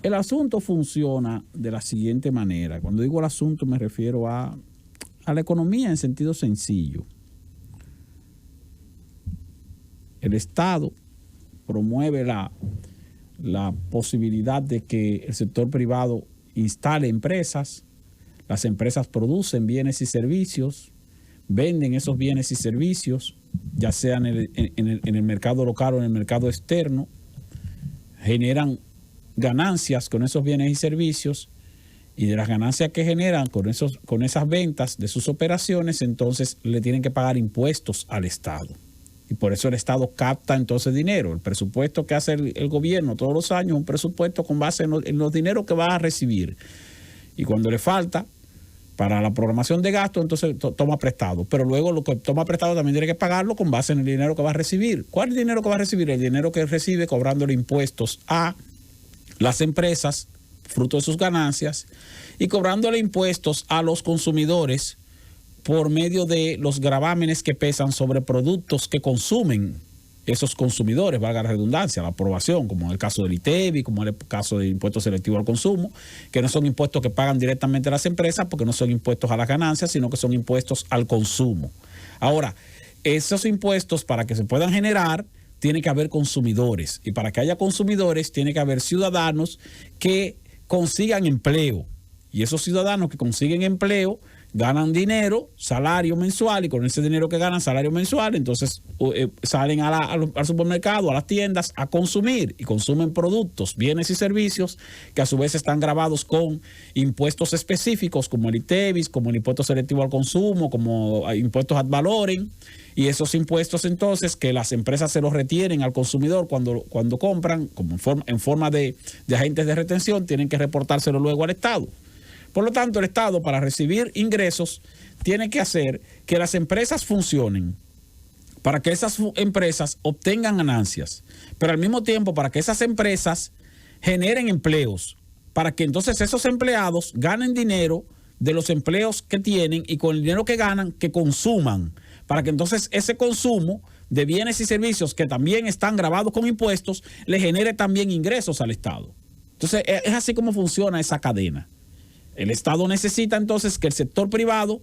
El asunto funciona de la siguiente manera. Cuando digo el asunto me refiero a la economía en sentido sencillo. El Estado promueve la posibilidad de que el sector privado instale empresas. Las empresas producen bienes y servicios, venden esos bienes y servicios, ya sea en el mercado local o en el mercado externo, generan ganancias con esos bienes y servicios, y de las ganancias que generan con esas ventas de sus operaciones, entonces le tienen que pagar impuestos al Estado. Y por eso el Estado capta entonces dinero. El presupuesto que hace el gobierno todos los años es un presupuesto con base en los dineros que va a recibir. Y cuando le falta para la programación de gastos, entonces toma prestado. Pero luego lo que toma prestado también tiene que pagarlo con base en el dinero que va a recibir. ¿Cuál es el dinero que va a recibir? El dinero que recibe cobrándole impuestos a las empresas, fruto de sus ganancias, y cobrándole impuestos a los consumidores por medio de los gravámenes que pesan sobre productos que consumen esos consumidores, valga la redundancia, la aprobación, como en el caso del ITEVI, como en el caso del impuesto selectivo al consumo, que no son impuestos que pagan directamente las empresas, porque no son impuestos a las ganancias, sino que son impuestos al consumo. Ahora, esos impuestos, para que se puedan generar, tiene que haber consumidores, y para que haya consumidores tiene que haber ciudadanos que consigan empleo, y esos ciudadanos que consiguen empleo ganan dinero, salario mensual, y con ese dinero que ganan, salario mensual, entonces salen al supermercado, a las tiendas, a consumir, y consumen productos, bienes y servicios que a su vez están gravados con impuestos específicos, como el ITEVIS, como el impuesto selectivo al consumo, como impuestos ad valorem, y esos impuestos entonces que las empresas se los retienen al consumidor cuando compran, como en forma de agentes de retención, tienen que reportárselo luego al Estado. Por lo tanto, el Estado, para recibir ingresos, tiene que hacer que las empresas funcionen, para que esas empresas obtengan ganancias, pero al mismo tiempo para que esas empresas generen empleos, para que entonces esos empleados ganen dinero de los empleos que tienen, y con el dinero que ganan, que consuman, para que entonces ese consumo de bienes y servicios que también están gravados con impuestos le genere también ingresos al Estado. Entonces es así como funciona esa cadena. El Estado necesita entonces que el sector privado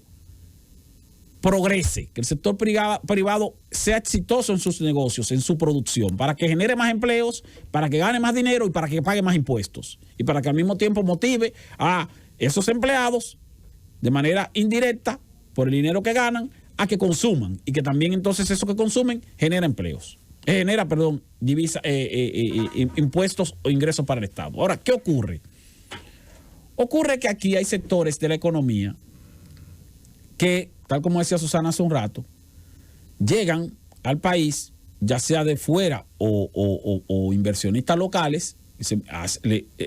progrese, que el sector privado sea exitoso en sus negocios, en su producción, para que genere más empleos, para que gane más dinero y para que pague más impuestos. Y para que al mismo tiempo motive a esos empleados de manera indirecta, por el dinero que ganan, a que consuman, y que también entonces eso que consumen genera empleos. Impuestos o ingresos para el Estado. Ahora, ¿qué ocurre? Ocurre que aquí hay sectores de la economía que, tal como decía Susana hace un rato, llegan al país, ya sea de fuera o inversionistas locales,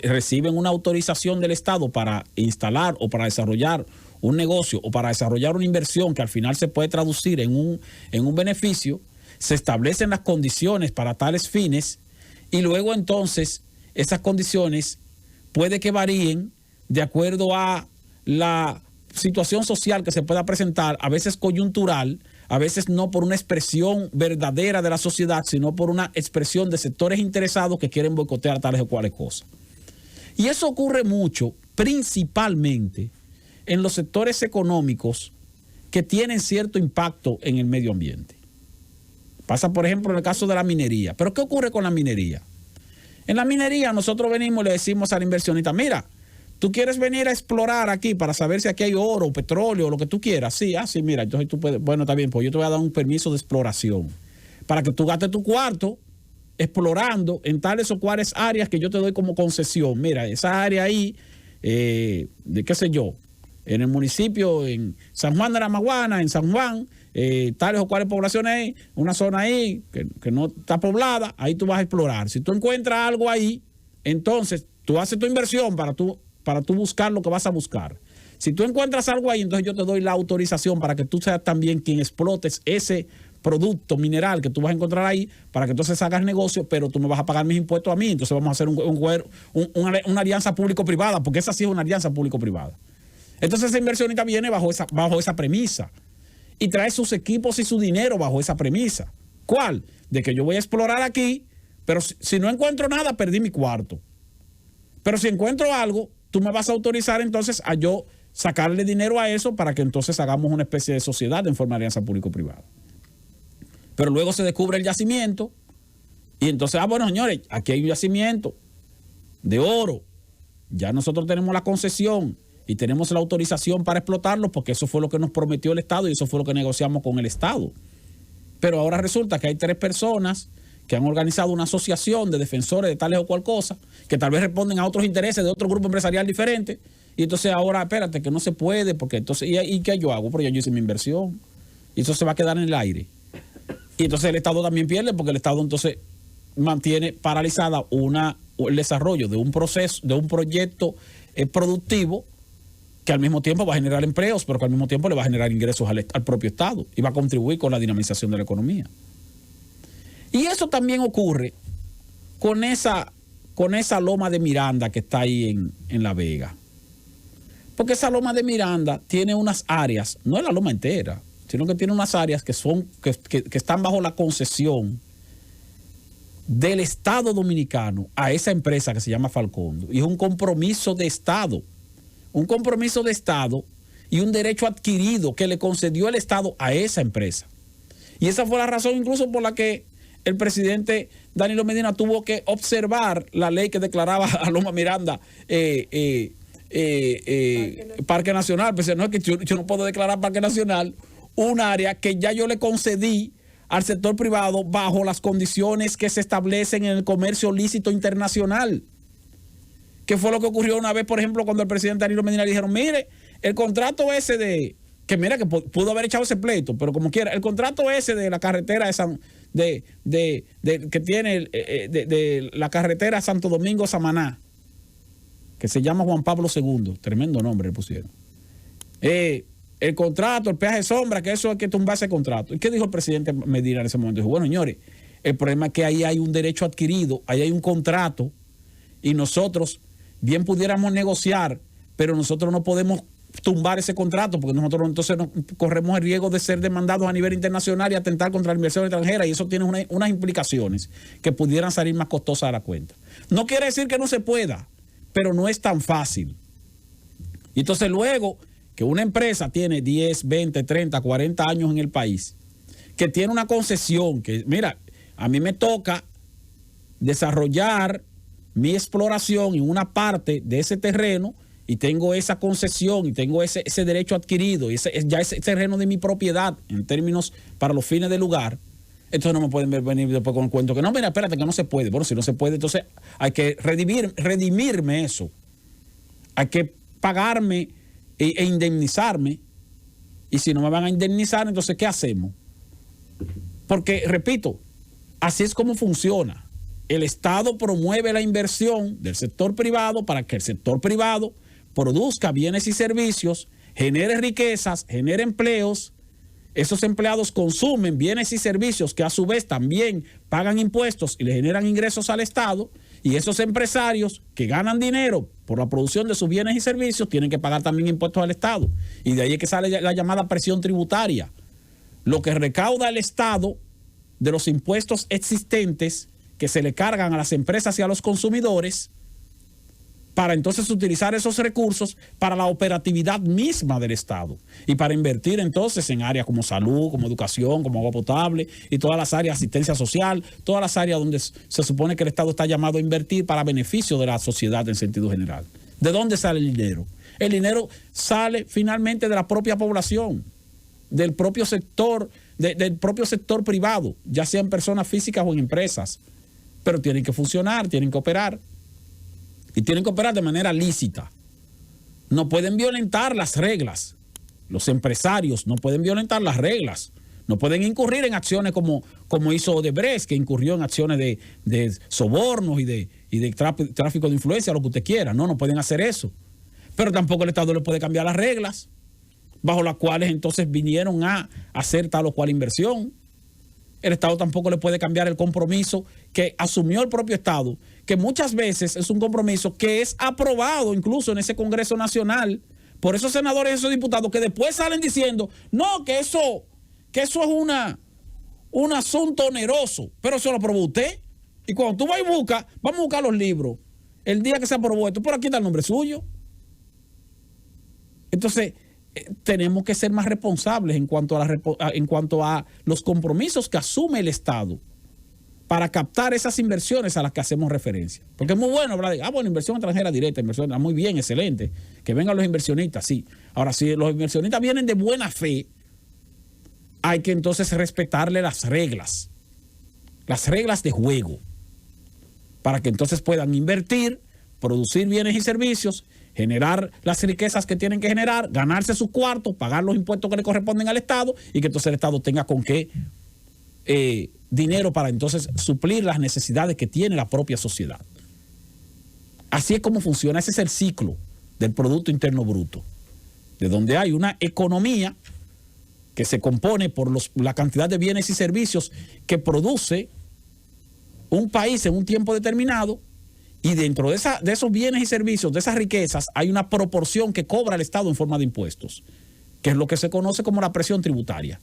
reciben una autorización del Estado para instalar o para desarrollar un negocio o para desarrollar una inversión que al final se puede traducir en un beneficio. Se establecen las condiciones para tales fines, y luego entonces esas condiciones puede que varíen de acuerdo a la situación social que se pueda presentar, a veces coyuntural, a veces no por una expresión verdadera de la sociedad, sino por una expresión de sectores interesados que quieren boicotear tales o cuales cosas. Y eso ocurre mucho, principalmente en los sectores económicos que tienen cierto impacto en el medio ambiente. Pasa, por ejemplo, en el caso de la minería. ¿Pero qué ocurre con la minería? En la minería nosotros venimos y le decimos al inversionista: mira, tú quieres venir a explorar aquí para saber si aquí hay oro, petróleo, lo que tú quieras. Sí, mira, entonces tú puedes, bueno, está bien, pues yo te voy a dar un permiso de exploración para que tú gastes tu cuarto explorando en tales o cuales áreas que yo te doy como concesión. Mira, esa área ahí, de qué sé yo, en el municipio, en San Juan de la Maguana, en San Juan, tales o cuales poblaciones hay, una zona ahí que no está poblada, ahí tú vas a explorar. Si tú encuentras algo ahí, entonces tú haces tu inversión para tú buscar lo que vas a buscar. Si tú encuentras algo ahí, entonces yo te doy la autorización para que tú seas también quien explotes ese producto mineral que tú vas a encontrar ahí, para que entonces hagas negocio, pero tú me vas a pagar mis impuestos a mí. Entonces vamos a hacer una alianza público-privada, porque esa sí es una alianza público-privada. Entonces ese inversionista viene bajo esa premisa y trae sus equipos y su dinero bajo esa premisa. ¿Cuál? De que yo voy a explorar aquí, pero si no encuentro nada, perdí mi cuarto. Pero si encuentro algo, tú me vas a autorizar entonces a yo sacarle dinero a eso para que entonces hagamos una especie de sociedad en forma de alianza público-privada. Pero luego se descubre el yacimiento y entonces, bueno, señores, aquí hay un yacimiento de oro. Ya nosotros tenemos la concesión y tenemos la autorización para explotarlo porque eso fue lo que nos prometió el Estado y eso fue lo que negociamos con el Estado. Pero ahora resulta que hay 3 personas que han organizado una asociación de defensores de tales o cual cosa, que tal vez responden a otros intereses de otro grupo empresarial diferente. Y entonces ahora, espérate, que no se puede, porque entonces, ¿y qué yo hago? Porque ya yo hice mi inversión. Y eso se va a quedar en el aire. Y entonces el Estado también pierde, porque el Estado entonces mantiene paralizada el desarrollo de un proceso, de un proyecto productivo que al mismo tiempo va a generar empleos, pero que al mismo tiempo le va a generar ingresos al propio Estado y va a contribuir con la dinamización de la economía. Y eso también ocurre con esa loma de Miranda que está ahí en La Vega. Porque esa loma de Miranda tiene unas áreas, no es la loma entera, sino que tiene unas áreas que están bajo la concesión del Estado Dominicano a esa empresa que se llama Falcondo. Y es un compromiso de Estado. Un compromiso de Estado y un derecho adquirido que le concedió el Estado a esa empresa. Y esa fue la razón incluso por la que el presidente Danilo Medina tuvo que observar la ley que declaraba a Loma Miranda Parque Nacional. Pues no es que yo no puedo declarar Parque Nacional un área que ya yo le concedí al sector privado bajo las condiciones que se establecen en el comercio lícito internacional. ¿Qué fue lo que ocurrió una vez, por ejemplo, cuando el presidente Danilo Medina le dijeron, mire, el contrato ese que mira que pudo haber echado ese pleito, pero como quiera, el contrato ese de la carretera que tiene de la carretera Santo Domingo Samaná, que se llama Juan Pablo II, tremendo nombre le pusieron. El contrato, el peaje de sombra, que eso hay que tumbar ese contrato. ¿Y qué dijo el presidente Medina en ese momento? Dijo, bueno, señores, el problema es que ahí hay un derecho adquirido, ahí hay un contrato, y nosotros bien pudiéramos negociar, pero nosotros no podemos tumbar ese contrato, porque nosotros entonces corremos el riesgo de ser demandados a nivel internacional y atentar contra la inversión extranjera, y eso tiene unas implicaciones que pudieran salir más costosas a la cuenta. No quiere decir que no se pueda, pero no es tan fácil. Y entonces luego que una empresa tiene 10, 20, 30, 40 años en el país, que tiene una concesión, que mira, a mí me toca desarrollar mi exploración en una parte de ese terreno y tengo esa concesión y tengo ese derecho adquirido y ese terreno de mi propiedad en términos para los fines del lugar. Entonces no me pueden venir después con el cuento que no, mira, espérate, que no se puede. Bueno, si no se puede, entonces hay que redimirme eso. Hay que pagarme e indemnizarme. Y si no me van a indemnizar, entonces ¿qué hacemos? Porque, repito, así es como funciona. El Estado promueve la inversión del sector privado para que el sector privado produzca bienes y servicios, genere riquezas, genere empleos. Esos empleados consumen bienes y servicios que a su vez también pagan impuestos y le generan ingresos al Estado. Y esos empresarios que ganan dinero por la producción de sus bienes y servicios tienen que pagar también impuestos al Estado. Y de ahí es que sale la llamada presión tributaria. Lo que recauda el Estado de los impuestos existentes que se le cargan a las empresas y a los consumidores, para entonces utilizar esos recursos para la operatividad misma del Estado y para invertir entonces en áreas como salud, como educación, como agua potable y todas las áreas de asistencia social, todas las áreas donde se supone que el Estado está llamado a invertir para beneficio de la sociedad en sentido general. ¿De dónde sale el dinero? El dinero sale finalmente de la propia población, del propio sector, del propio sector privado, ya sean personas físicas o en empresas, pero tienen que funcionar, tienen que operar. Y tienen que operar de manera lícita. No pueden violentar las reglas. Los empresarios no pueden violentar las reglas. No pueden incurrir en acciones como hizo Odebrecht, que incurrió en acciones de sobornos y de tráfico de influencia, lo que usted quiera. No pueden hacer eso. Pero tampoco el Estado le puede cambiar las reglas, bajo las cuales entonces vinieron a hacer tal o cual inversión. El Estado tampoco le puede cambiar el compromiso que asumió el propio Estado, que muchas veces es un compromiso que es aprobado incluso en ese Congreso Nacional por esos senadores y esos diputados que después salen diciendo, no, que eso es un asunto oneroso, pero eso lo aprobó usted. Y cuando tú vas y buscas, vamos a buscar los libros. el día que se aprobó esto, por aquí está el nombre suyo. Entonces, tenemos que ser más responsables en cuanto a los compromisos que asume el Estado para captar esas inversiones a las que hacemos referencia. Porque es muy bueno hablar de, bueno, inversión extranjera directa, inversión, muy bien, excelente, que vengan los inversionistas, sí. Ahora, si los inversionistas vienen de buena fe, hay que entonces respetarle las reglas de juego, para que entonces puedan invertir, producir bienes y servicios, generar las riquezas que tienen que generar, ganarse sus cuartos, pagar los impuestos que le corresponden al Estado y que entonces el Estado tenga con qué dinero para entonces suplir las necesidades que tiene la propia sociedad. Así es como funciona, ese es el ciclo del Producto Interno Bruto, de donde hay una economía que se compone por la cantidad de bienes y servicios que produce un país en un tiempo determinado, y dentro de esos bienes y servicios, de esas riquezas, hay una proporción que cobra el Estado en forma de impuestos, que es lo que se conoce como la presión tributaria.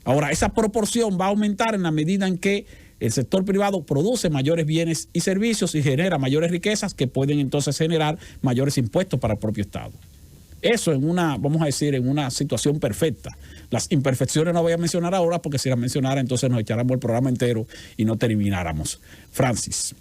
Ahora, esa proporción va a aumentar en la medida en que el sector privado produce mayores bienes y servicios y genera mayores riquezas que pueden entonces generar mayores impuestos para el propio Estado. Eso vamos a decir, en una situación perfecta. Las imperfecciones no voy a mencionar ahora, porque si las mencionara entonces nos echáramos el programa entero y no termináramos. Francis.